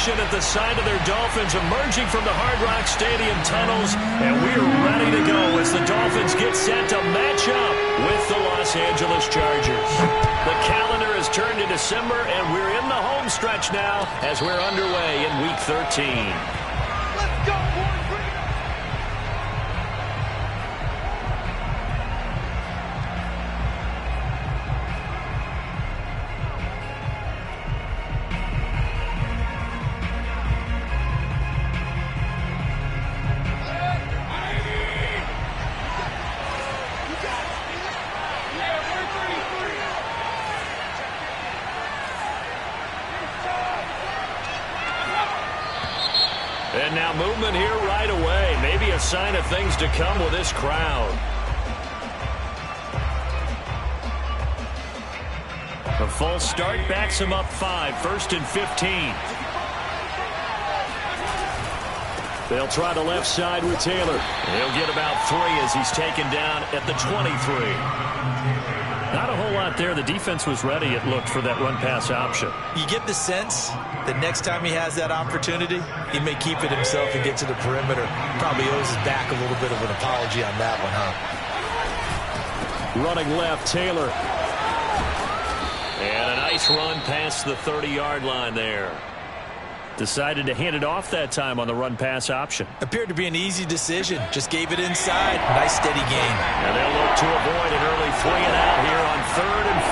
ovation at the side of their Dolphins emerging from the Hard Rock Stadium tunnels, and we're ready to go as the Dolphins get set to match up with the Los Angeles Chargers. The calendar has turned to December, and we're in the home stretch now as we're underway in Week 13. Let's go, boys! Bring it on! And now movement here right away. Maybe a sign of things to come with this crowd. A false start backs him up 5, 1st and 15. They'll try the left side with Taylor. He'll get about 3 as he's taken down at the 23. Not a whole lot there. The defense was ready, it looked, for that run-pass option. You get the sense that next time he has that opportunity, he may keep it himself and get to the perimeter. Probably owes his back a little bit of an apology on that one, huh? Running left, Taylor. And a nice run past the 30-yard line there. Decided to hand it off that time on the run-pass option. Appeared to be an easy decision. Just gave it inside. Nice, steady gain. And they'll look to avoid an early 3 and out here on 3rd and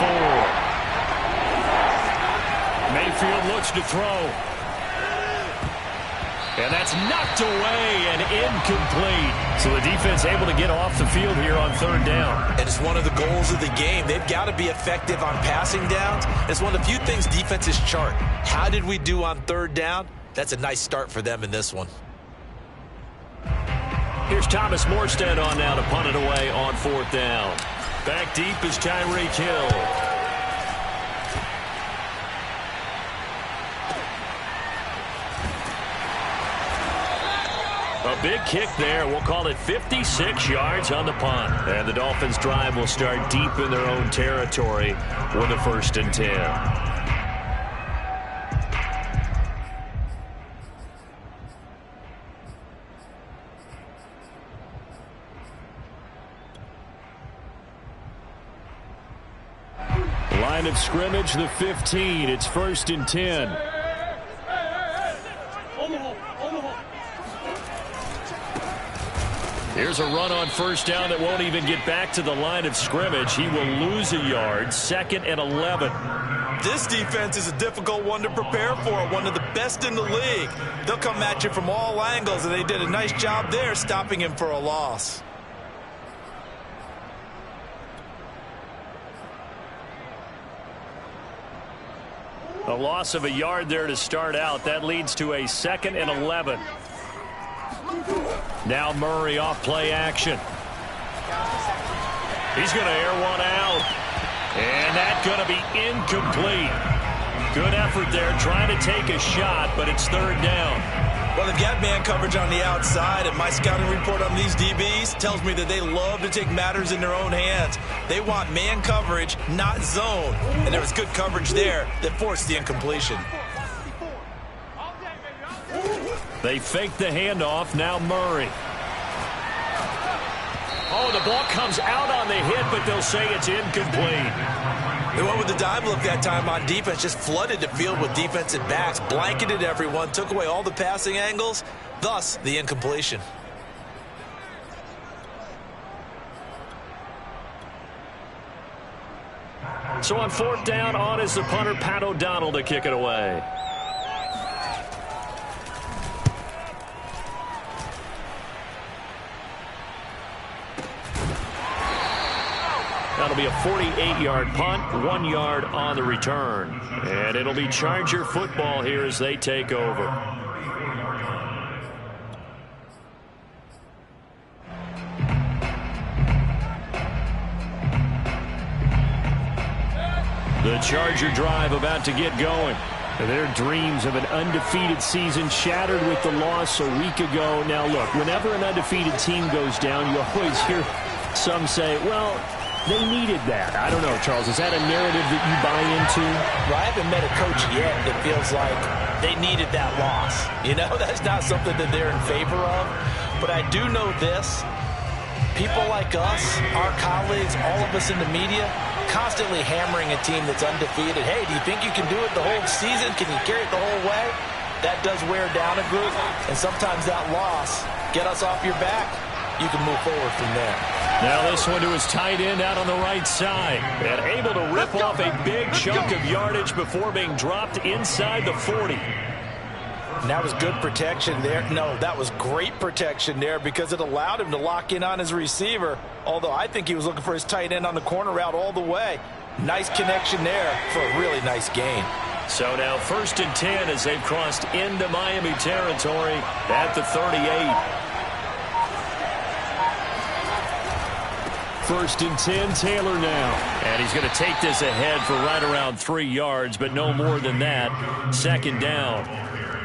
4. Mayfield looks to throw. And that's knocked away and incomplete. So the defense able to get off the field here on 3rd down. And it's one of the goals of the game. They've got to be effective on passing downs. It's one of the few things defenses chart. How did we do on 3rd down? That's a nice start for them in this one. Here's Thomas Morstead on now to punt it away on 4th down. Back deep is Tyreek Hill. A big kick there. We'll call it 56 yards on the punt. And the Dolphins' drive will start deep in their own territory with a 1st and 10. Line of scrimmage, the 15. It's 1st and 10. Here's a run on 1st down that won't even get back to the line of scrimmage. He will lose a yard. 2nd and 11. This defense is a difficult one to prepare for. One of the best in the league. They'll come at you from all angles, and they did a nice job there stopping him for a loss. A loss of a yard there to start out. That leads to a 2nd and 11. Now Murray off play action. He's going to air one out. And that's going to be incomplete. Good effort there trying to take a shot, but it's 3rd down. Well, they've got man coverage on the outside, and my scouting report on these DBs tells me that they love to take matters in their own hands. They want man coverage, not zone. And there was good coverage there that forced the incompletion. They fake the handoff. Now Murray. Oh, the ball comes out on the hit, but they'll say it's incomplete. They went with the dive look that time on defense, just flooded the field with defensive backs, blanketed everyone, took away all the passing angles, thus the incompletion. So on 4th down, on is the punter, Pat O'Donnell, to kick it away. That'll be a 48-yard punt, 1 yard on the return. And it'll be Charger football here as they take over. The Charger drive about to get going. Their dreams of an undefeated season shattered with the loss a week ago. Now, look, whenever an undefeated team goes down, you always hear some say, well, they needed that. I don't know, Charles. Is that a narrative that you buy into? Well, I haven't met a coach yet that feels like they needed that loss. You know, that's not something that they're in favor of. But I do know this. People like us, our colleagues, all of us in the media, constantly hammering a team that's undefeated. Hey, do you think you can do it the whole season? Can you carry it the whole way? That does wear down a group, and sometimes that loss, get us off your back, you can move forward from there. Now this one to his tight end out on the right side. And able to rip off a big chunk of yardage before being dropped inside the 40. And that was good protection there. No, that was great protection there because it allowed him to lock in on his receiver. Although I think he was looking for his tight end on the corner route all the way. Nice connection there for a really nice gain. So now 1st and 10 as they've crossed into Miami territory at the 38. 1st and 10, Taylor now. And he's going to take this ahead for right around 3 yards, but no more than that. 2nd down.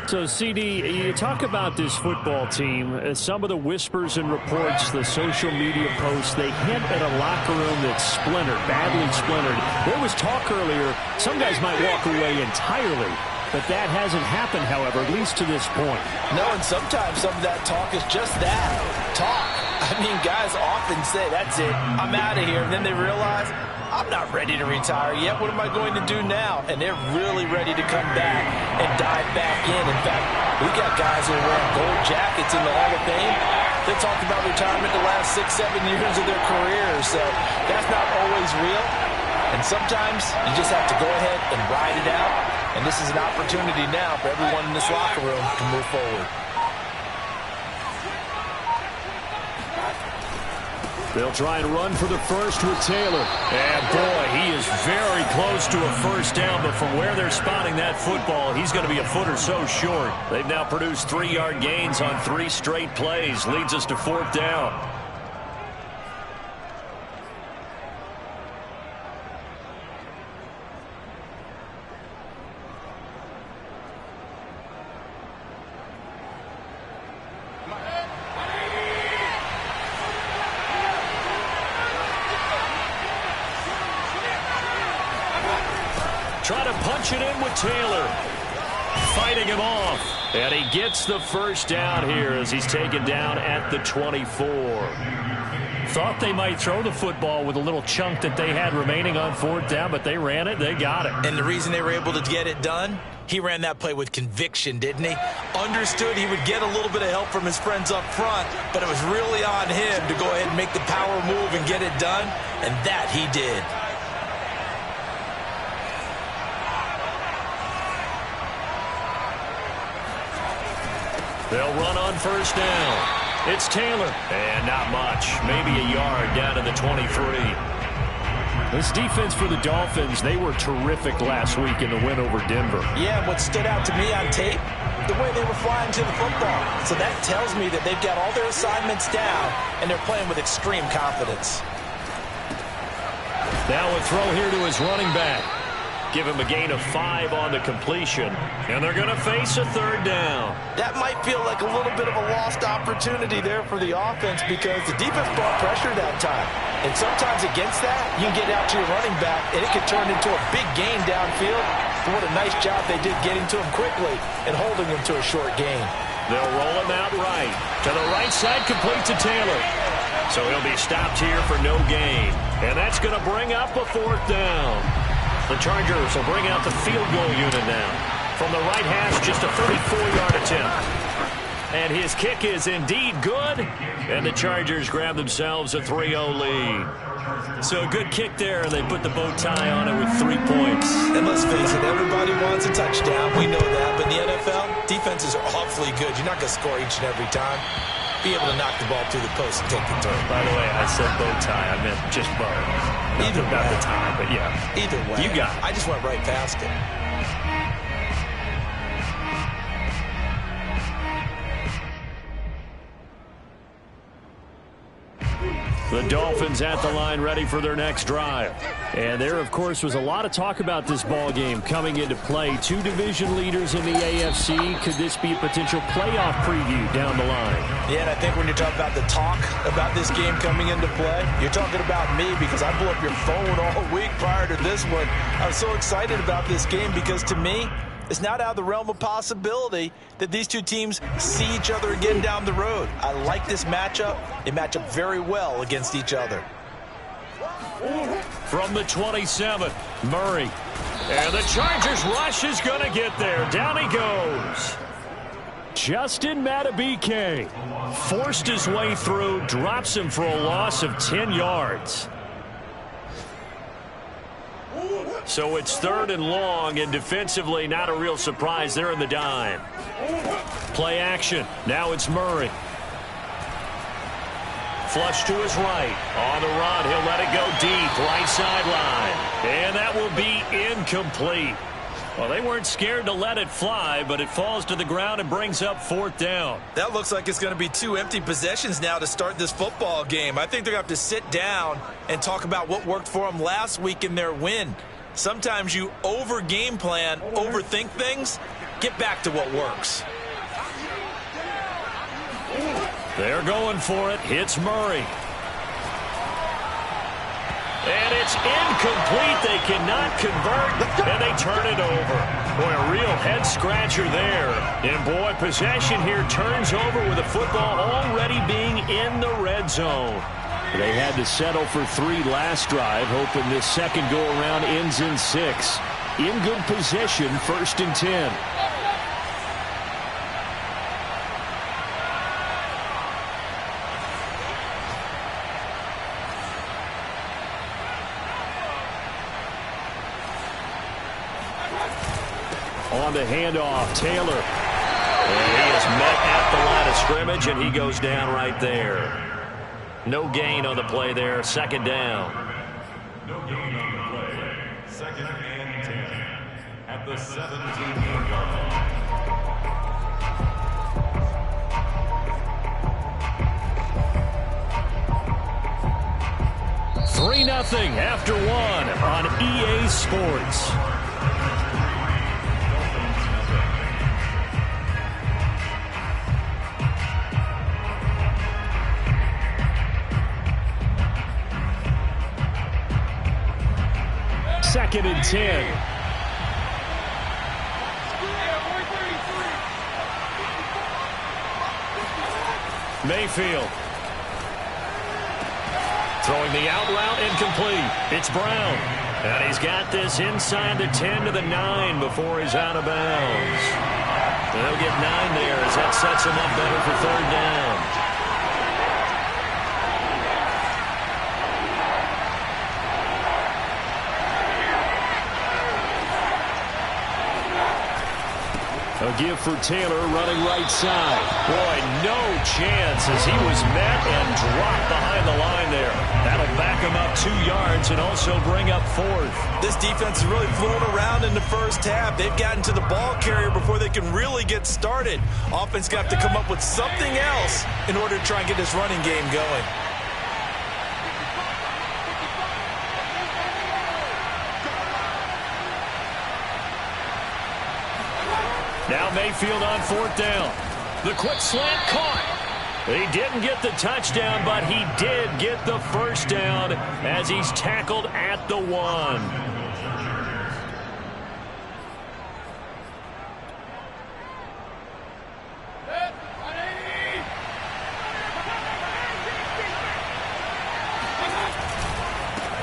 So, CD, you talk about this football team. Some of the whispers and reports, the social media posts, they hint at a locker room that's splintered, badly splintered. There was talk earlier, some guys might walk away entirely. But that hasn't happened, however, at least to this point. No, and sometimes some of that talk is just that, talk. I mean, guys often say, that's it, I'm out of here. And then they realize, I'm not ready to retire yet. What am I going to do now? And they're really ready to come back and dive back in. In fact, we got guys who are wearing gold jackets in the Hall of Fame. They talked about retirement the last 6-7 years of their careers. So that's not always real. And sometimes you just have to go ahead and ride it out. And this is an opportunity now for everyone in this locker room to move forward. They'll try and run for the first with Taylor. And boy, he is very close to a first down, but from where they're spotting that football, he's going to be a foot or so short. They've now produced 3-yard gains on 3 straight plays. Leads us to 4th down. Try to punch it in with Taylor. Fighting him off. And he gets the first down here as he's taken down at the 24. Thought they might throw the football with a little chunk that they had remaining on 4th down, but they ran it, they got it. And the reason they were able to get it done, he ran that play with conviction, didn't he? Understood he would get a little bit of help from his friends up front, but it was really on him to go ahead and make the power move and get it done, and that he did. They'll run on first down. It's Taylor. And not much. Maybe a yard down to the 23. This defense for the Dolphins, they were terrific last week in the win over Denver. Yeah, what stood out to me on tape, the way they were flying to the football. So that tells me that they've got all their assignments down, and they're playing with extreme confidence. Now a throw here to his running back. Give him a gain of 5 on the completion. And they're going to face a 3rd down. That might feel like a little bit of a lost opportunity there for the offense because the defense brought pressure that time. And sometimes against that, you can get out to your running back, and it could turn into a big gain downfield. But what a nice job they did getting to him quickly and holding him to a short gain. They'll roll him out right. To the right side, complete to Taylor. So he'll be stopped here for no gain. And that's going to bring up a 4th down. The Chargers will bring out the field goal unit now. From the right hash, just a 34-yard attempt. And his kick is indeed good. And the Chargers grab themselves a 3-0 lead. So a good kick there, and they put the bow tie on it with 3 points. And let's face it, everybody wants a touchdown. We know that. But in the NFL, defenses are awfully good. You're not going to score each and every time. Be able to knock the ball through the post and take the turn. By the way, I said bow tie. I meant just bow. Either way. About the tie, but yeah. Either way. You got it. I just went right past it. The Dolphins at the line ready for their next drive. And there, of course, was a lot of talk about this ball game coming into play. 2 division leaders in the AFC. Could this be a potential playoff preview down the line? Yeah, and I think when you're talking about the talk about this game coming into play, you're talking about me because I blew up your phone all week prior to this one. I was so excited about this game because to me, it's not out of the realm of possibility that these two teams see each other again down the road. I like this matchup. They match up very well against each other. From the 27, Murray. And the Chargers rush is going to get there. Down he goes. Justin Madubuike forced his way through, drops him for a loss of 10 yards. So it's 3rd and long, and defensively not a real surprise. They're in the dime. Play action. Now it's Murray. Flush to his right. On the run, he'll let it go deep, right sideline. And that will be incomplete. Well, they weren't scared to let it fly, but it falls to the ground and brings up 4th down. That looks like it's going to be 2 empty possessions now to start this football game. I think they're going to have to sit down and talk about what worked for them last week in their win. Sometimes you over-game plan, overthink things. Get back to what works. They're going for it. Hits Murray. And it's incomplete. They cannot convert, and they turn it over. Boy, a real head-scratcher there. And, boy, possession here turns over with the football already being in the red zone. They had to settle for 3 last drive, hoping this second go-around ends in 6. In good position, 1st and 10. On the handoff, Taylor. And he is met at the line of scrimmage, and he goes down right there. No gain on the play there, 2nd down. No gain on the play, 2nd and 10 at the 17-yard line. 3-0 after 1 on EA Sports. Second and 10. Mayfield. Throwing the out route incomplete. It's Brown. And he's got this inside the 10 to the 9 before he's out of bounds. They'll get 9 there as that sets him up better for 3rd down. A give for Taylor running right side. Boy, no chance as he was met and dropped behind the line there. That'll back him up 2 yards and also bring up 4th. This defense has really flown around in the first half. They've gotten to the ball carrier before they can really get started. Offense got to come up with something else in order to try and get this running game going. Now Mayfield on 4th down. The quick slant caught. He didn't get the touchdown, but he did get the 1st down as he's tackled at the 1.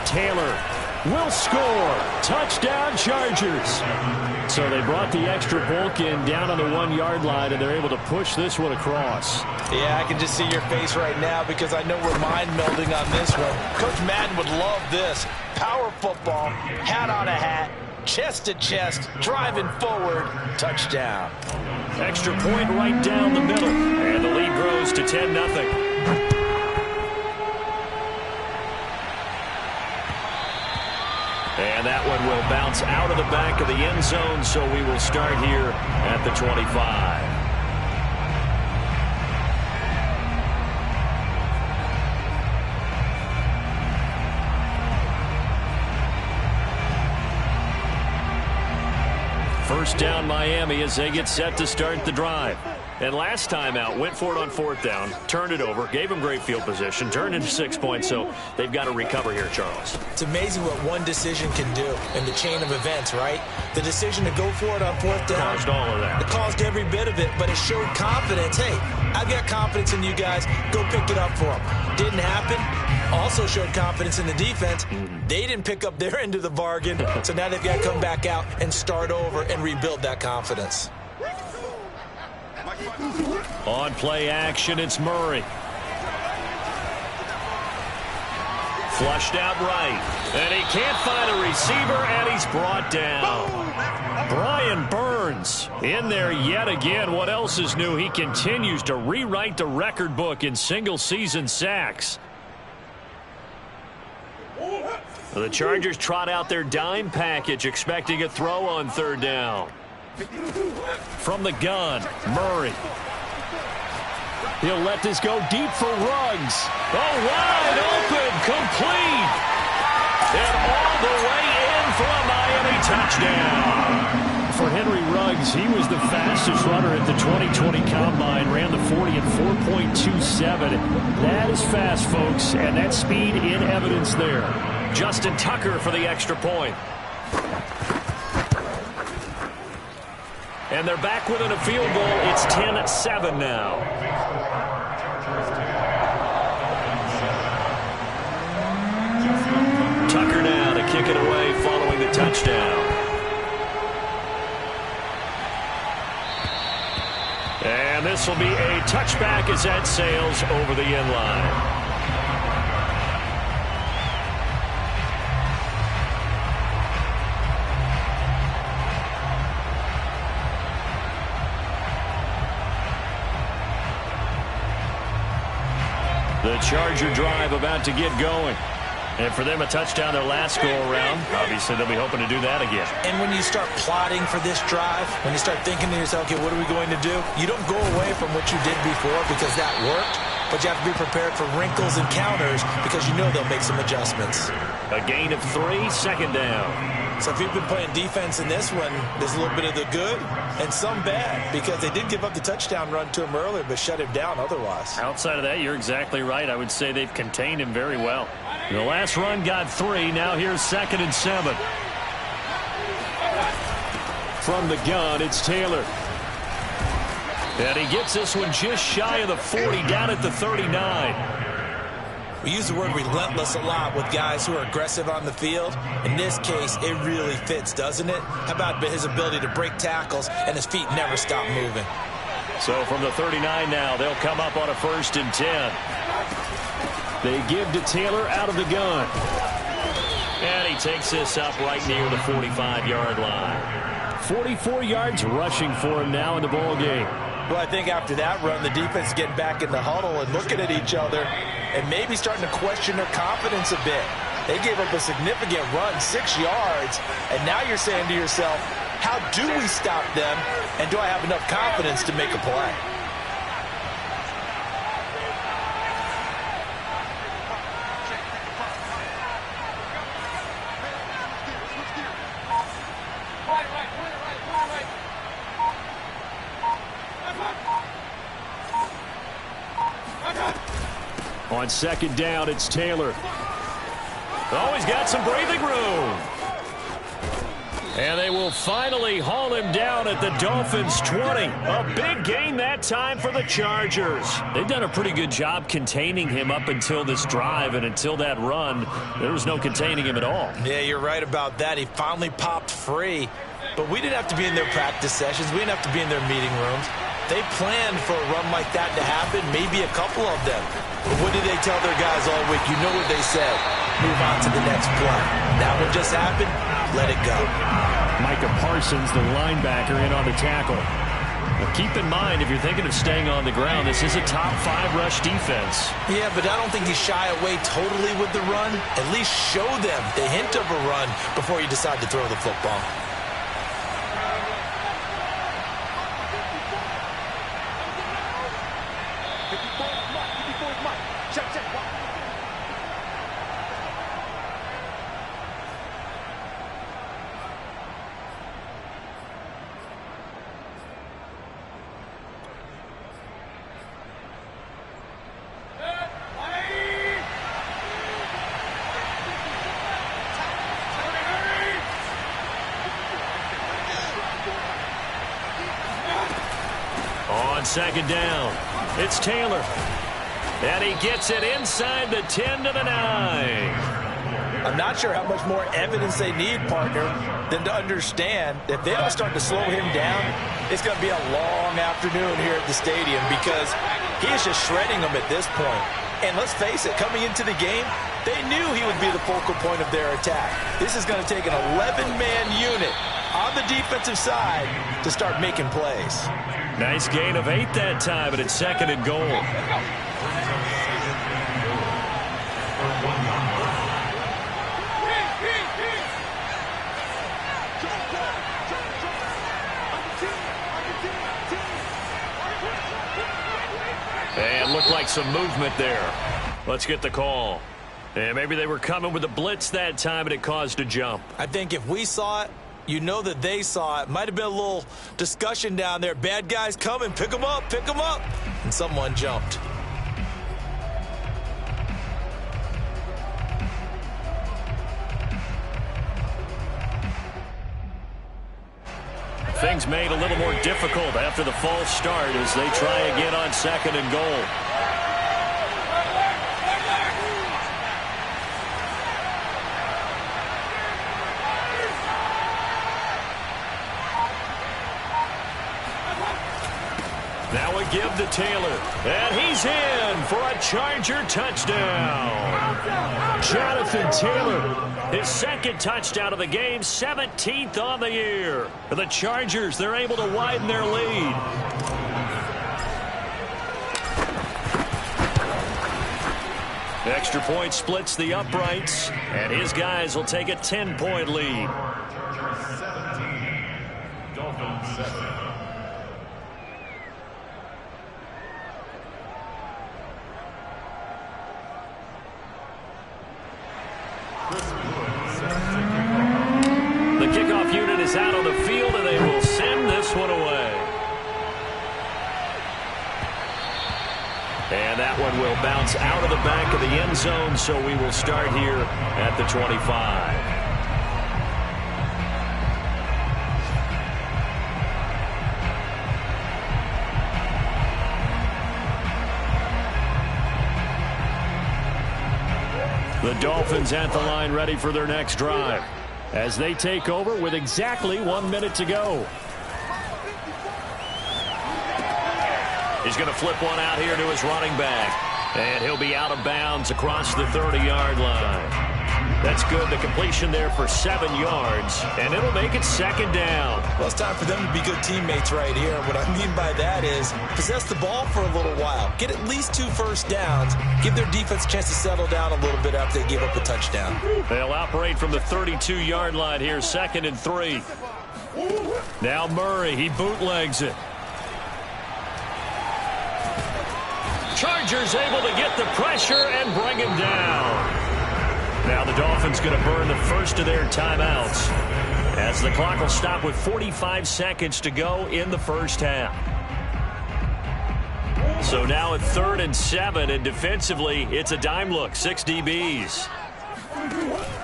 Taylor will score. Touchdown, Chargers. So they brought the extra bulk in down on the 1-yard line, and they're able to push this one across. Yeah, I can just see your face right now because I know we're mind melding on this one. Coach Madden would love this. Power football, hat on a hat, chest to chest, driving forward, touchdown. Extra point right down the middle, and the lead grows to 10-0. And that one will bounce out of the back of the end zone, so we will start here at the 25. First down Miami as they get set to start the drive. And last time out, went for it on 4th down, turned it over, gave them great field position, turned into 6 points, so they've got to recover here, Charles. It's amazing what one decision can do in the chain of events, right? The decision to go for it on 4th down. Caused all of that. It caused every bit of it, but it showed confidence. Hey, I've got confidence in you guys. Go pick it up for them. Didn't happen. Also showed confidence in the defense. They didn't pick up their end of the bargain, so now they've got to come back out and start over and rebuild that confidence. On play action, it's Murray. Flushed out right. And he can't find a receiver, and he's brought down. Brian Burns in there yet again. What else is new? He continues to rewrite the record book in single-season sacks. The Chargers trot out their dime package, expecting a throw on 3rd down. From the gun, Murray. He'll let this go deep for Ruggs. Oh, wide open, complete. And all the way in for a Miami touchdown. For Henry Ruggs, he was the fastest runner at the 2020 Combine, ran the 40 in 4.27. That is fast, folks, and that speed in evidence there. Justin Tucker for the extra point. And they're back within a field goal. It's 10-7 now. Tucker now to kick it away following the touchdown. And this will be a touchback as that sails over the end line. The Charger drive about to get going. And for them, a touchdown their last go-around. Obviously, they'll be hoping to do that again. And when you start plotting for this drive, when you start thinking to yourself, okay, what are we going to do? You don't go away from what you did before because that worked, but you have to be prepared for wrinkles and counters because you know they'll make some adjustments. A gain of 3, 2nd down. So if you've been playing defense in this one, there's a little bit of the good and some bad because they did give up the touchdown run to him earlier but shut him down otherwise. Outside of that, you're exactly right. I would say they've contained him very well. The last run got 3. Now here's 2nd and 7. From the gun, it's Taylor. And he gets this one just shy of the 40, down at the 39. We use the word relentless a lot with guys who are aggressive on the field. In this case, it really fits, doesn't it? How about his ability to break tackles and his feet never stop moving? So from the 39 now, they'll come up on a 1st and 10. They give to Taylor out of the gun. And he takes this up right near the 45-yard line. 44 yards rushing for him now in the ball game. Well, I think after that run, the defense is getting back in the huddle and looking at each other and maybe starting to question their confidence a bit. They gave up a significant run, 6 yards, and now you're saying to yourself, how do we stop them, and do I have enough confidence to make a play? On 2nd down, it's Taylor. Oh, he's got some breathing room. And they will finally haul him down at the Dolphins' 20. A big gain that time for the Chargers. They've done a pretty good job containing him up until this drive, and until that run, there was no containing him at all. Yeah, you're right about that. He finally popped free. But we didn't have to be in their practice sessions. We didn't have to be in their meeting rooms. They planned for a run like that to happen, maybe a couple of them. But what did they tell their guys all week? You know what they said. Move on to the next play. That one just happened. Let it go. Micah Parsons, the linebacker, in on the tackle. But keep in mind, if you're thinking of staying on the ground, this is a top 5 rush defense. Yeah, but I don't think you shy away totally with the run. At least show them the hint of a run before you decide to throw the football. on second down. It's Taylor. And he gets it inside the 10 to the 9. I'm not sure how much more evidence they need, partner, than to understand that if they don't start to slow him down, it's going to be a long afternoon here at the stadium because he is just shredding them at this point. And let's face it, coming into the game, they knew he would be the focal point of their attack. This is going to take an 11-man unit on the defensive side to start making plays. Nice gain of 8 that time, but it's second and goal. And looked like some movement there. Let's get the call. And maybe they were coming with a blitz that time, and it caused a jump. I think if we saw it, you know that they saw it. Might have been a little discussion down there. Bad guys coming. Pick them up. Pick them up. And someone jumped. Things made a little more difficult after the false start as they try again on second and goal. Now a give to Taylor. And he's in for a Charger touchdown. Jonathan Taylor, his second touchdown of the game, 17th on the year. For the Chargers, they're able to widen their lead. Extra point splits the uprights, and his guys will take a 10-point lead. Chargers 17, Dolphins 7. The kickoff unit is out on the field, and they will send this one away. And that one will bounce out of the back of the end zone, so we will start here at the 25. The Dolphins at the line ready for their next drive as they take over with exactly 1 minute to go. He's going to flip one out here to his running back. And he'll be out of bounds across the 30-yard line. That's good. The completion there for 7 yards. And it'll make it second down. Well, it's time for them to be good teammates right here. What I mean by that is possess the ball for a little while. Get at least 2 first downs. Give their defense a chance to settle down a little bit after they give up a touchdown. They'll operate from the 32-yard line here, 2nd and 3. Now Murray, he bootlegs it. Chargers able to get the pressure and bring him down. Now the Dolphins going to burn the first of their timeouts as the clock will stop with 45 seconds to go in the first half. So now at 3rd and 7, and defensively it's a dime look, 6 DBs.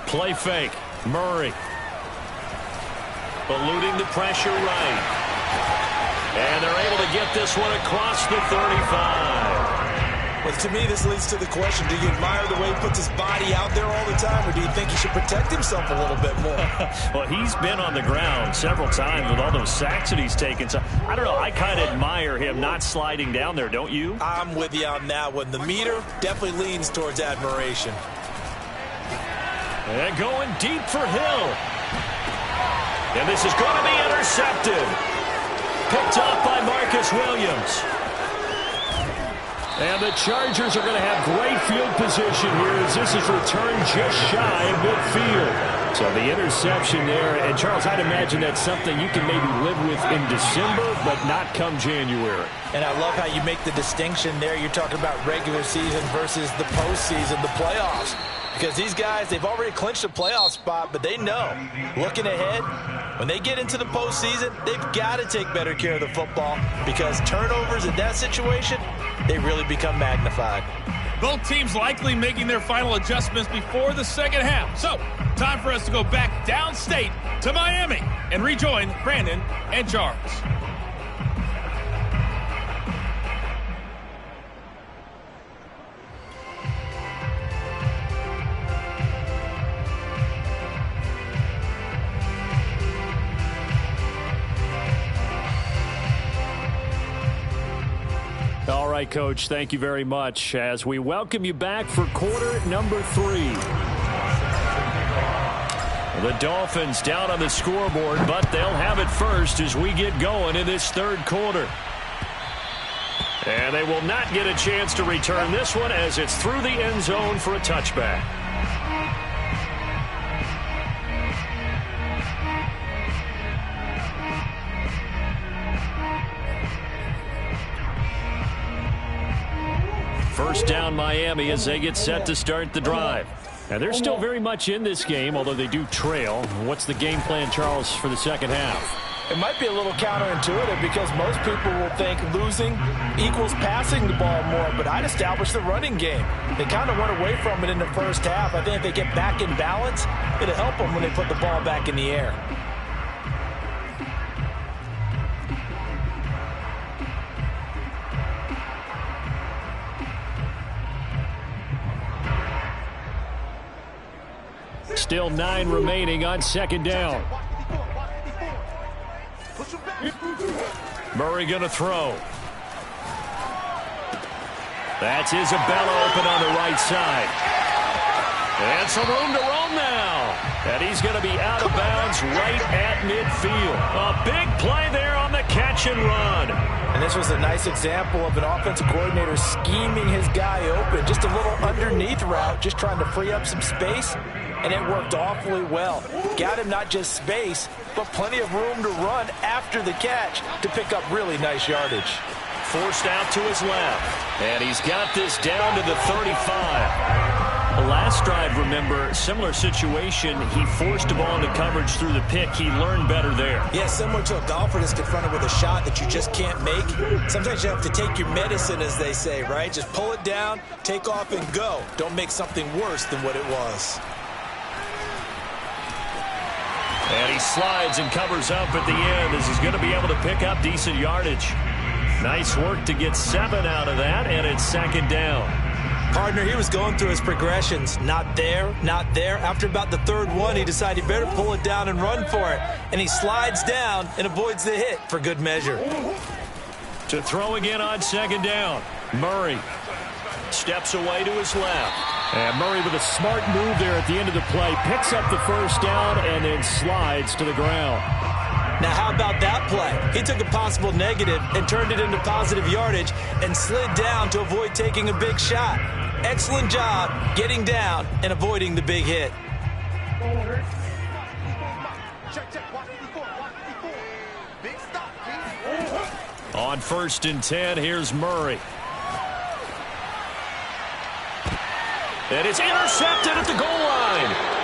Play fake, Murray. Eluding the pressure right. And they're able to get this one across the 35. Well, to me, this leads to the question, do you admire the way he puts his body out there all the time, or do you think he should protect himself a little bit more? Well, he's been on the ground several times with all those sacks that he's taken. So, I don't know, I kind of admire him not sliding down there, don't you? I'm with you on that one. The meter definitely leans towards admiration. And going deep for Hill. And this is going to be intercepted. Picked off by Marcus Williams. And the Chargers are going to have great field position here as this is returned just shy of midfield. So the interception there, and Charles, I'd imagine that's something you can maybe live with in December, but not come January. And I love how you make the distinction there. You're talking about regular season versus the postseason, the playoffs. Because these guys, they've already clinched a playoff spot, but they know, looking ahead, when they get into the postseason, they've got to take better care of the football because turnovers in that situation, they really become magnified. Both teams likely making their final adjustments before the second half. So, time for us to go back downstate to Miami and rejoin Brandon and Charles. right, Coach. Thank you very much as we welcome you back for quarter number 3. The Dolphins down on the scoreboard, but they'll have it first as we get going in this third quarter. And they will not get a chance to return this one as it's through the end zone for a touchback. First down Miami as they get set to start the drive. And they're still very much in this game, although they do trail. What's the game plan, Charles, for the second half? It might be a little counterintuitive because most people will think losing equals passing the ball more, but I'd establish the running game. They kind of went away from it in the first half. I think if they get back in balance, it'll help them when they put the ball back in the air. Still 9 remaining on second down. Murray going to throw. That's Isabella open on the right side. And some room to roam now. And he's going to be out of bounds right at midfield. A big play there on the catch and run. And this was a nice example of an offensive coordinator scheming his guy open. Just a little underneath route, just trying to free up some space. And it worked awfully well. Got him not just space, but plenty of room to run after the catch to pick up really nice yardage. Forced out to his left. And he's got this down to the 35. The last drive, remember, similar situation. He forced a ball into coverage through the pick. He learned better there. Yeah, similar to a golfer that's confronted with a shot that you just can't make. Sometimes you have to take your medicine, as they say, right? Just pull it down, take off, and go. Don't make something worse than what it was. And he slides and covers up at the end as he's going to be able to pick up decent yardage. Nice work to get 7 out of that, and it's second down. Partner, he was going through his progressions. Not there, not there. After about the third one, he decided he better pull it down and run for it. And he slides down and avoids the hit for good measure. To throw again on second down. Murray steps away to his left. And Murray with a smart move there at the end of the play. Picks up the first down and then slides to the ground. Now, how about that play? He took a possible negative and turned it into positive yardage and slid down to avoid taking a big shot. Excellent job getting down and avoiding the big hit. On 1st and 10, here's Murray. And it's intercepted at the goal line.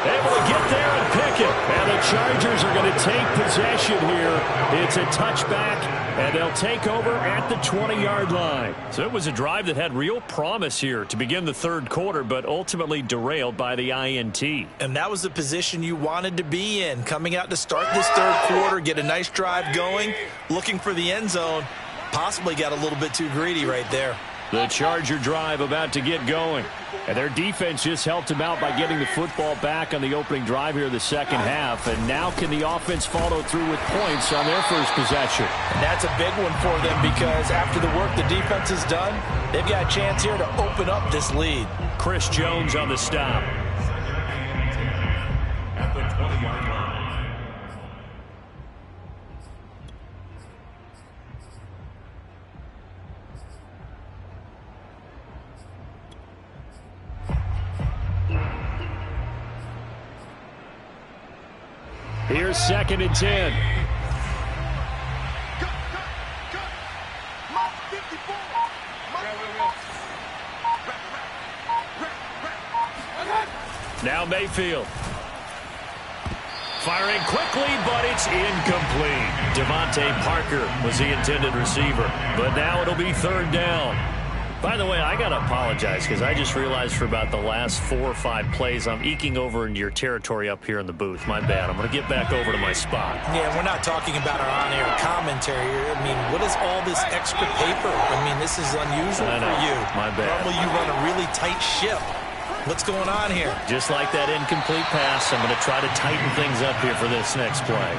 Able to get there and pick it. And the Chargers are going to take possession here. It's a touchback, and they'll take over at the 20-yard line. So it was a drive that had real promise here to begin the third quarter, but ultimately derailed by the INT. And that was the position you wanted to be in. Coming out to start this third quarter, get a nice drive going, looking for the end zone. Possibly got a little bit too greedy right there. The Charger drive about to get going. And their defense just helped them out by getting the football back on the opening drive here in the second half. And now can the offense follow through with points on their first possession? And that's a big one for them because after the work the defense has done, they've got a chance here to open up this lead. Chris Jones on the stop. At the 20-yard line. Here's 2nd and 10. Now Mayfield. Firing quickly, but it's incomplete. Devontae Parker was the intended receiver. But now it'll be 3rd down. By the way, I got to apologize because I just realized for about the last 4 or 5 plays, I'm eking over into your territory up here in the booth. My bad. I'm going to get back over to my spot. Yeah, we're not talking about our on-air commentary. I mean, what is all this extra paper? I mean, this is unusual for you. My bad. Normally you run a really tight ship. What's going on here? Just like that incomplete pass, I'm going to try to tighten things up here for this next play.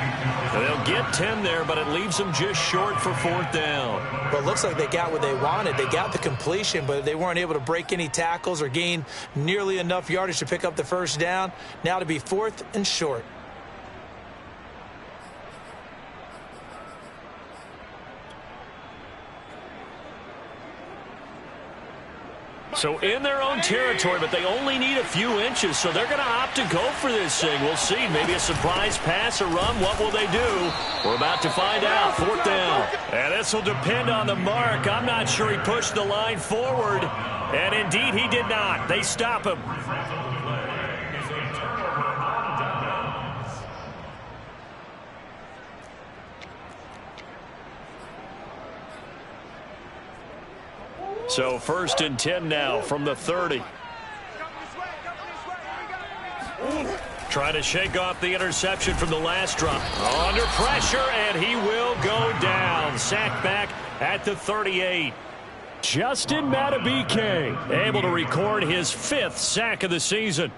They'll get 10 there, but it leaves them just short for 4th down. Well, it looks like they got what they wanted. They got the completion, but they weren't able to break any tackles or gain nearly enough yardage to pick up the first down. Now to be 4th and short. So in their own territory, but they only need a few inches, so they're going to opt to go for this thing. We'll see. Maybe a surprise pass or run. What will they do? We're about to find out. 4th down. And this will depend on the mark. I'm not sure he pushed the line forward. And indeed, he did not. They stop him. So 1st and 10 now from the 30. Trying to shake off the interception from the last drop. Under pressure, and he will go down. Sacked back at the 38. Justin Madubuike able to record his 5th sack of the season.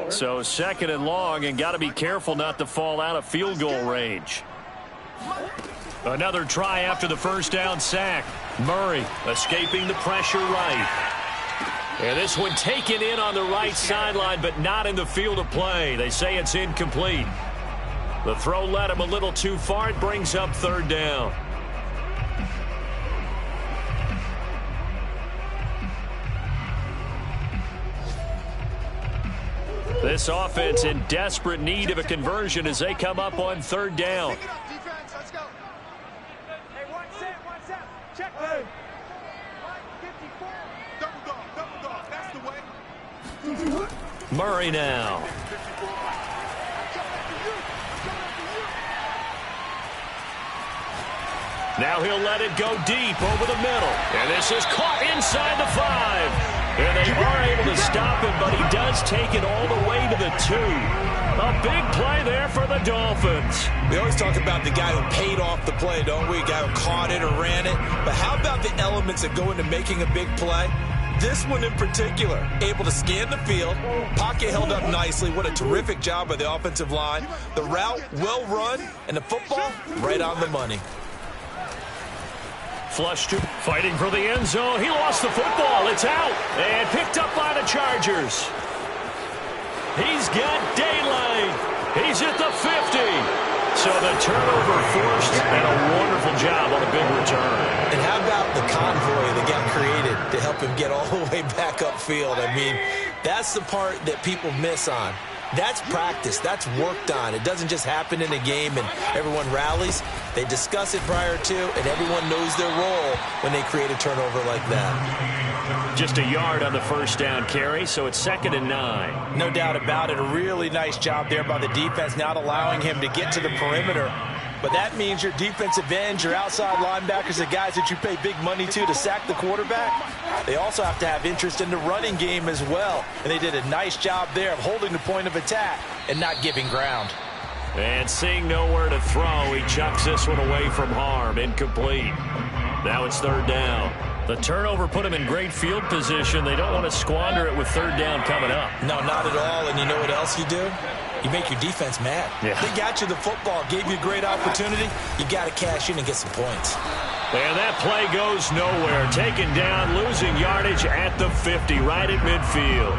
So 2nd and long, and got to be careful not to fall out of field goal range. Another try after the first down sack. Murray escaping the pressure right. And this one taken in on the right sideline, but not in the field of play. They say it's incomplete. The throw led him a little too far. It brings up 3rd down. This offense in desperate need of a conversion as they come up on 3rd down. Murray now. Now he'll let it go deep over the middle. And this is caught inside the 5. And they are able to stop him, but he does take it all the way to the 2. A big play there for the Dolphins. We always talk about the guy who paid off the play, don't we? A guy who caught it or ran it. But how about the elements that go into making a big play? This one in particular, able to scan the field, pocket held up nicely. What a terrific job by the offensive line. The route well run, and the football right on the money. Flush to fighting for the end zone. He lost the football. It's out and picked up by the Chargers. He's got daylight. He's at the 50. So the turnover forced, and a wonderful job on a big return. And how about the convoy that got created to help him get all the way back upfield? I mean, that's the part that people miss on. That's practice. That's worked on. It doesn't just happen in a game and everyone rallies. They discuss it prior to, and everyone knows their role when they create a turnover like that. Just a yard on the first down carry, so it's 2nd and 9. No doubt about it. A really nice job there by the defense, not allowing him to get to the perimeter. But that means your defensive ends, your outside linebackers, the guys that you pay big money to sack the quarterback, they also have to have interest in the running game as well. And they did a nice job there of holding the point of attack and not giving ground. And seeing nowhere to throw, he chucks this one away from harm. Incomplete. Now it's 3rd down. The turnover put him in great field position. They don't want to squander it with 3rd down coming up. No, not at all. And you know what else you do? You make your defense mad. Yeah. They got you the football, gave you a great opportunity. You got to cash in and get some points. And that play goes nowhere. Taken down, losing yardage at the 50, right at midfield.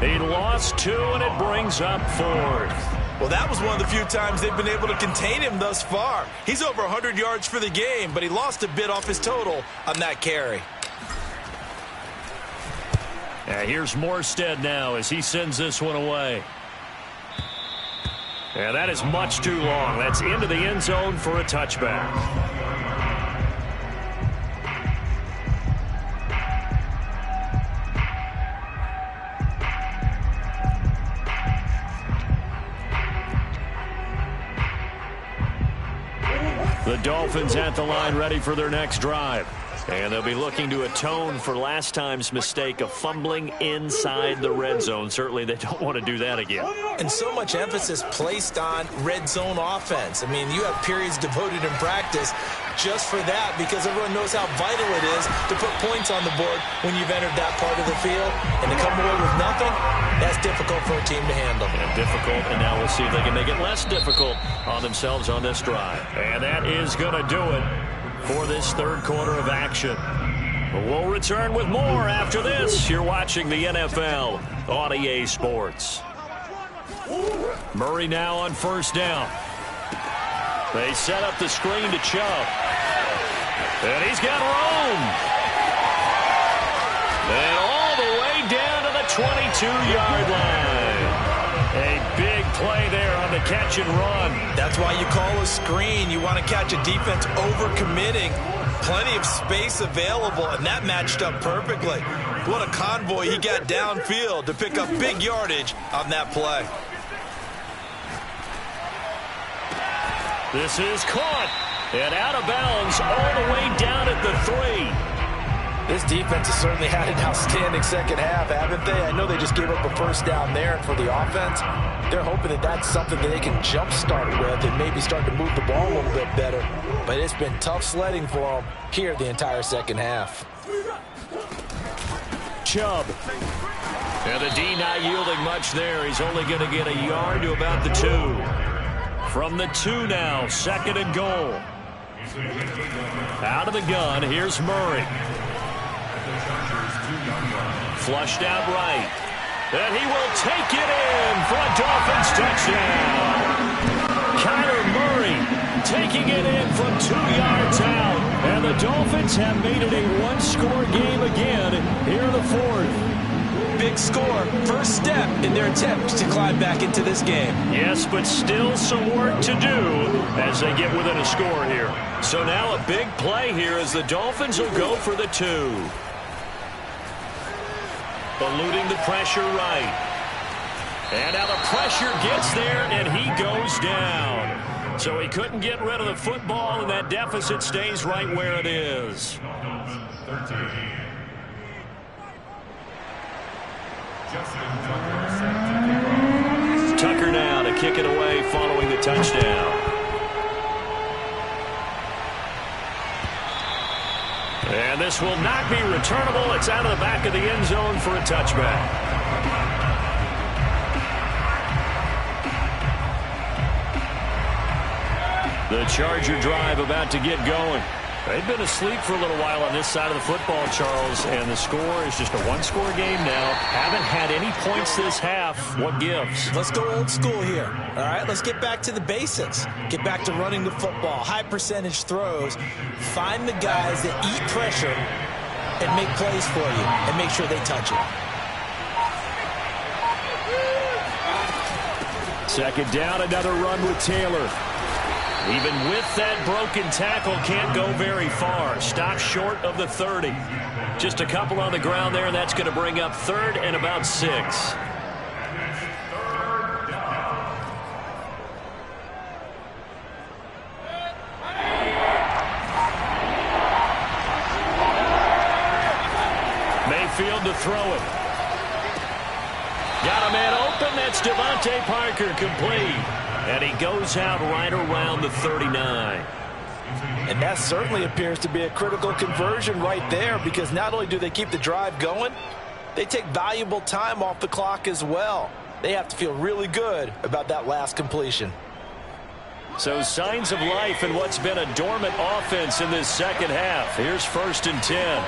He lost 2, and it brings up 4th. Well, that was one of the few times they've been able to contain him thus far. He's over 100 yards for the game, but he lost a bit off his total on that carry. Here's Morstead now as he sends this one away. And that is much too long. That's into the end zone for a touchback. The Dolphins at the line ready for their next drive. And they'll be looking to atone for last time's mistake of fumbling inside the red zone. Certainly they don't want to do that again. And so much emphasis placed on red zone offense. I mean, you have periods devoted in practice just for that, because everyone knows how vital it is to put points on the board when you've entered that part of the field. And to come away with nothing, that's difficult for a team to handle. And difficult, and now we'll see if they can make it less difficult on themselves on this drive. And that is going to do it for this third quarter of action. We'll return with more after this. You're watching the NFL on EA Sports. Murray now on first down. They set up the screen to Chubb. And he's got room. And all the way down to the 22-yard line. A big play there on the catch and run. That's why you call a screen. You want to catch a defense overcommitting. Plenty of space available, and that matched up perfectly. What a convoy he got downfield to pick up big yardage on that play. This is caught and out of bounds all the way down at the 3. This defense has certainly had an outstanding second half, haven't they? I know they just gave up a first down there, and for the offense, they're hoping that that's something that they can jumpstart with and maybe start to move the ball a little bit better. But it's been tough sledding for them here the entire second half. Chubb. And the D not yielding much there. He's only going to get a yard to about the 2. From the 2 now, second and goal. Out of the gun, here's Murray. Flushed out right. And he will take it in for a Dolphins touchdown. Kyler Murray taking it in from 2 yards out. And the Dolphins have made it a one-score game again here in the fourth. Big score, first step in their attempt to climb back into this game. Yes, but still some work to do as they get within a score here. So now a big play here as the Dolphins will go for the 2. Eluding the pressure right. And now the pressure gets there, and he goes down. So he couldn't get rid of the football, and that deficit stays right where it is. 13. Tucker now to kick it away following the touchdown. And this will not be returnable. It's out of the back of the end zone for a touchback. The Charger drive about to get going. They've been asleep for a little while on this side of the football, Charles, and the score is just a one-score game now. Haven't had any points this half. What gives? Let's go old school here. All right, let's get back to the basics. Get back to running the football, high percentage throws. Find the guys that eat pressure and make plays for you and make sure they touch it. Second down, another run with Taylor. Even with that broken tackle, can't go very far. Stop short of the 30. Just a couple on the ground there, and that's going to bring up third and about 6. Mayfield to throw it. Got a man open. That's Devontae Parker, complete. And he goes out right around the 39. And that certainly appears to be a critical conversion right there, because not only do they keep the drive going, they take valuable time off the clock as well. They have to feel really good about that last completion. So signs of life in what's been a dormant offense in this second half. Here's first and 10.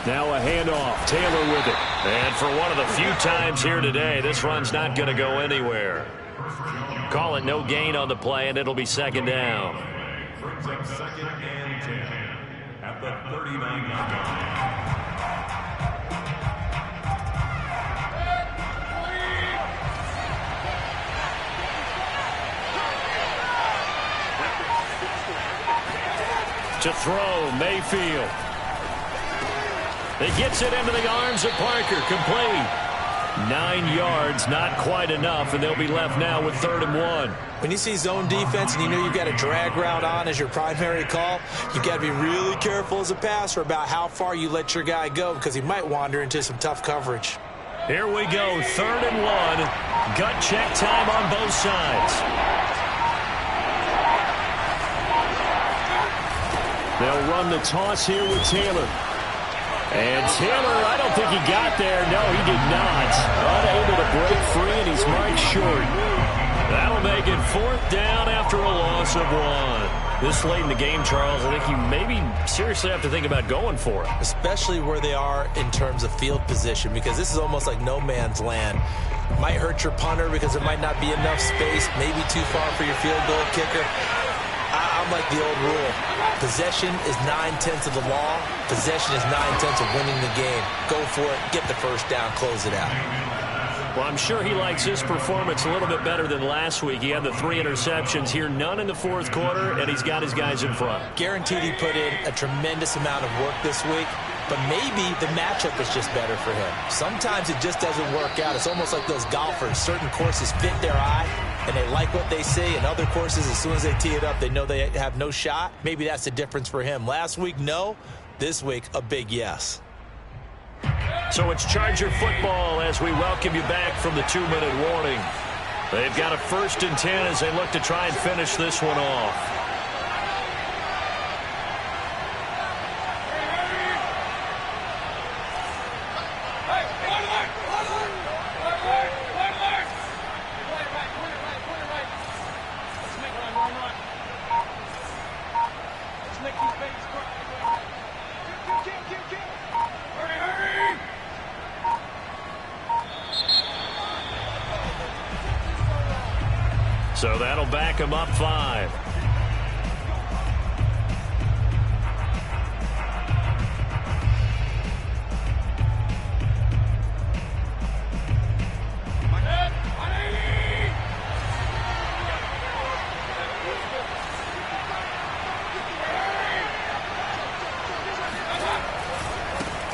Now a handoff. Taylor with it. And for one of the few times here today, this run's not going to go anywhere. Call it no gain on the play, and it'll be second down. Brings up second and 10 at the 39-yard line. To throw, Mayfield. He gets it into the arms of Parker, complete. 9 yards, not quite enough, and they'll be left now with 3rd and 1. When you see zone defense and you know you've got a drag route on as your primary call, you've got to be really careful as a passer about how far you let your guy go because he might wander into some tough coverage. Here we go, 3rd and 1. Gut check time on both sides. They'll run the toss here with Taylor. And Taylor, I don't think he got there. No, he did not. Unable to break free, and he's marked short. That'll make it 4th down after a loss of 1. This late in the game, Charles, I think you maybe seriously have to think about going for it. Especially where they are in terms of field position, because this is almost like no man's land. Might hurt your punter because there might not be enough space, maybe too far for your field goal kicker. I'm like the old rule. Possession is 9/10 of the law. Possession is 9/10 of winning the game. Go for it. Get the first down. Close it out. Well, I'm sure he likes his performance a little bit better than last week. He had the 3 interceptions here, none in the 4th quarter, and he's got his guys in front. Guaranteed he put in a tremendous amount of work this week, but maybe the matchup is just better for him. Sometimes it just doesn't work out. It's almost like those golfers. Certain courses fit their eye, and they like what they see, and other courses, as soon as they tee it up, they know they have no shot. Maybe that's the difference for him. Last week, no. This week, a big yes. So it's Charger football as we welcome you back from the 2-minute warning. They've got a 1st and 10 as they look to try and finish this one off. So that'll back him up 5.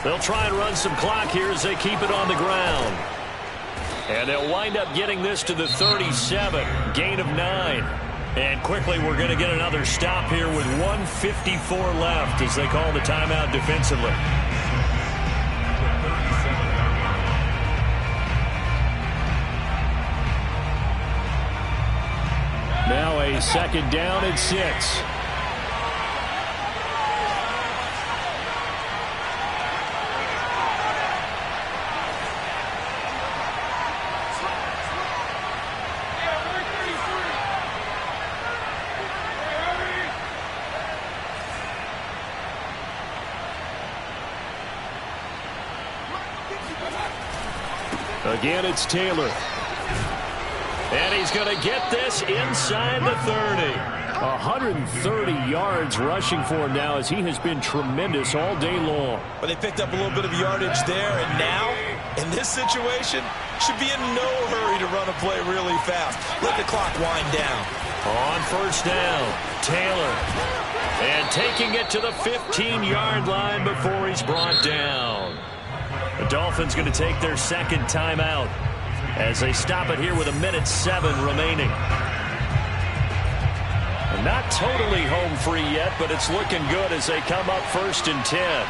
They'll try and run some clock here as they keep it on the ground. And they'll wind up getting this to the 37, gain of 9. And quickly we're going to get another stop here with 1:54 left as they call the timeout defensively. Now a 2nd down and 6. Again, it's Taylor. And he's going to get this inside the 30. 130 yards rushing for him now as he has been tremendous all day long. But they picked up a little bit of yardage there, and now, in this situation, should be in no hurry to run a play really fast. Let the clock wind down. On 1st down, Taylor. And taking it to the 15-yard line before he's brought down. The Dolphins going to take their 2nd timeout as they stop it here with 1:07 remaining. And not totally home free yet, but it's looking good as they come up 1st and 10.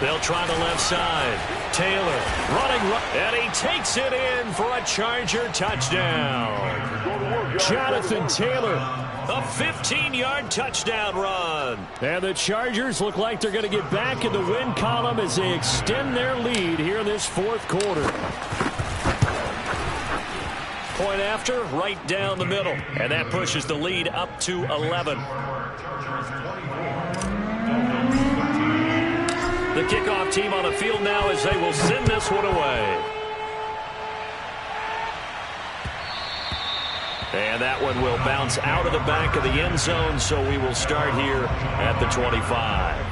They'll try the left side. Taylor running, and he takes it in for a Charger touchdown. Jonathan Taylor, a 15-yard touchdown run. And the Chargers look like they're going to get back in the win column as they extend their lead here in this 4th quarter. Point after, right down the middle. And that pushes the lead up to 11. The kickoff team on the field now as they will send this one away. And that one will bounce out of the back of the end zone, so we will start here at the 25.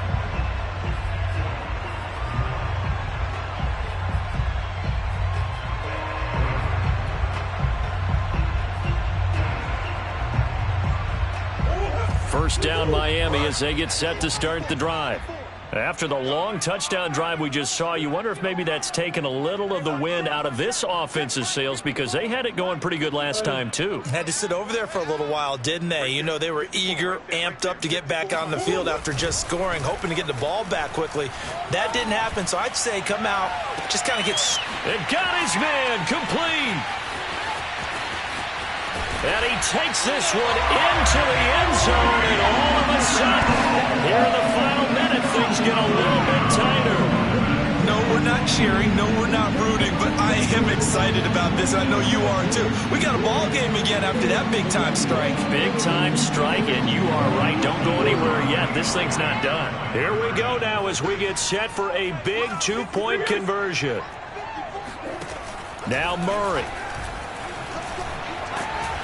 First down Miami as they get set to start the drive. After the long touchdown drive we just saw, you wonder if maybe that's taken a little of the wind out of this offense's sails because they had it going pretty good last time too. Had to sit over there for a little while, didn't they? You know, they were eager, amped up to get back on the field after just scoring, hoping to get the ball back quickly. That didn't happen, so I'd say come out, just kind of get... It got his man complete. And he takes this one into the end zone, and all of a sudden, here in the final minute, things get a little bit tighter. No, we're not cheering. No, we're not rooting, but I am excited about this. I know you are, too. We got a ball game again after that big-time strike. Big-time strike, and you are right. Don't go anywhere yet. This thing's not done. Here we go now as we get set for a big two-point conversion. Now Murray.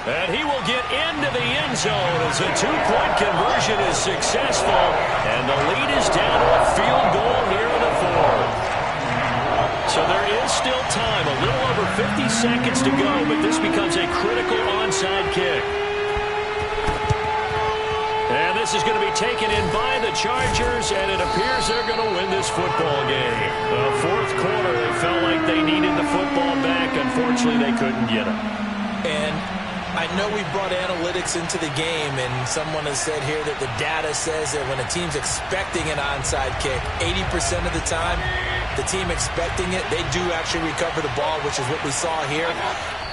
And he will get into the end zone as a two-point conversion is successful. And the lead is down to a field goal here in the fourth. So there is still time, a little over 50 seconds to go, but this becomes a critical onside kick. And this is going to be taken in by the Chargers, and it appears they're going to win this football game. The fourth quarter, they felt like they needed the football back. Unfortunately, they couldn't get it. And I know we brought analytics into the game, and someone has said here that the data says that when a team's expecting an onside kick, 80% of the time, the team expecting it, they do actually recover the ball, which is what we saw here.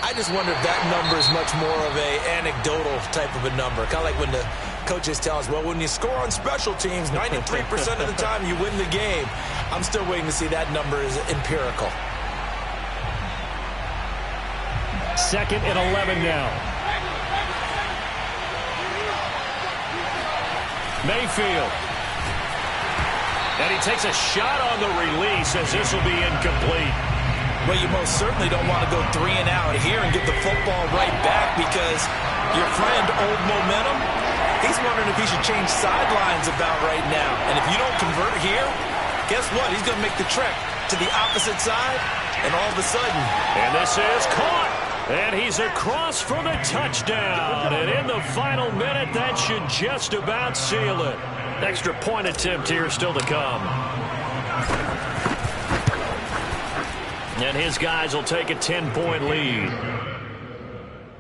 I just wonder if that number is much more of a anecdotal type of a number. Kind of like when the coaches tell us, well, when you score on special teams, 93% of the time you win the game. I'm still waiting to see that number is empirical. Second and 11 now. Mayfield. And he takes a shot on the release as this will be incomplete. Well, you most certainly don't want to go 3 and out here and get the football right back because your friend, Old Momentum, he's wondering if he should change sidelines about right now. And if you don't convert here, guess what? He's going to make the trek to the opposite side, and all of a sudden... And this is caught. And he's across for the touchdown. And in the final minute, that should just about seal it. Extra point attempt here still to come. And his guys will take a 10-point lead.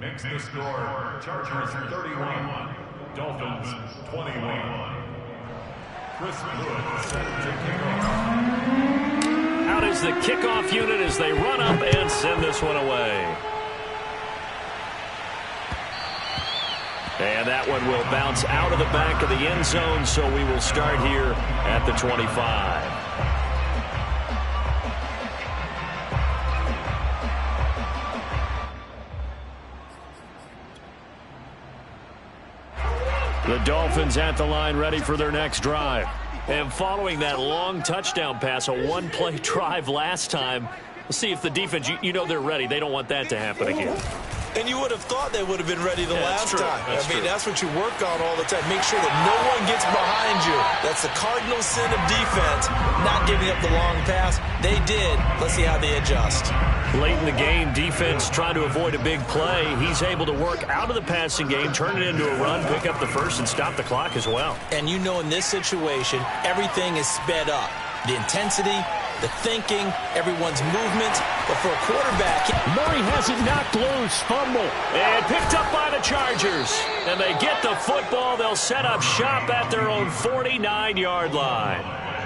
Makes the score, Chargers 31, Dolphins 21. Chris Wood set to kick off. Out is the kickoff unit as they run up and send this one away. And that one will bounce out of the back of the end zone, so we will start here at the 25. The Dolphins at the line ready for their next drive. And following that long touchdown pass, a one-play drive last time, we'll see if the defense, you know they're ready. They don't want that to happen again. And you would have thought they would have been ready the last time. That's true. That's what you work on all the time. Make sure that no one gets behind you. That's the cardinal sin of defense, not giving up the long pass. They did. Let's see how they adjust. Late in the game, defense trying to avoid a big play. He's able to work out of the passing game, turn it into a run, pick up the first, and stop the clock as well. And you know in this situation, everything is sped up. The intensity, the thinking, everyone's movement. But for a quarterback... Murray has it knocked loose. Fumble. And picked up by the Chargers. And they get the football. They'll set up shop at their own 49-yard line.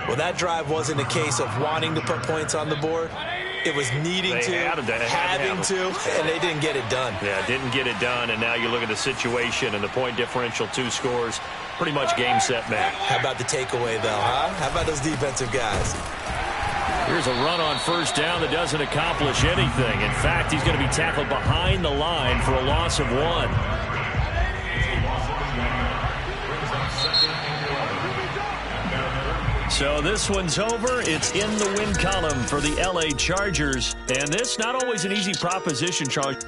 Well, that drive wasn't a case of wanting to put points on the board. It was needing having to, and they didn't get it done. Yeah, didn't get it done, and now you look at the situation and the point differential, 2 scores, pretty much game, set, match. How about the takeaway, though, huh? How about those defensive guys? Here's a run on first down that doesn't accomplish anything. In fact, he's going to be tackled behind the line for a loss of 1. So this one's over. It's in the win column for the LA Chargers. And this, not always an easy proposition, Chargers.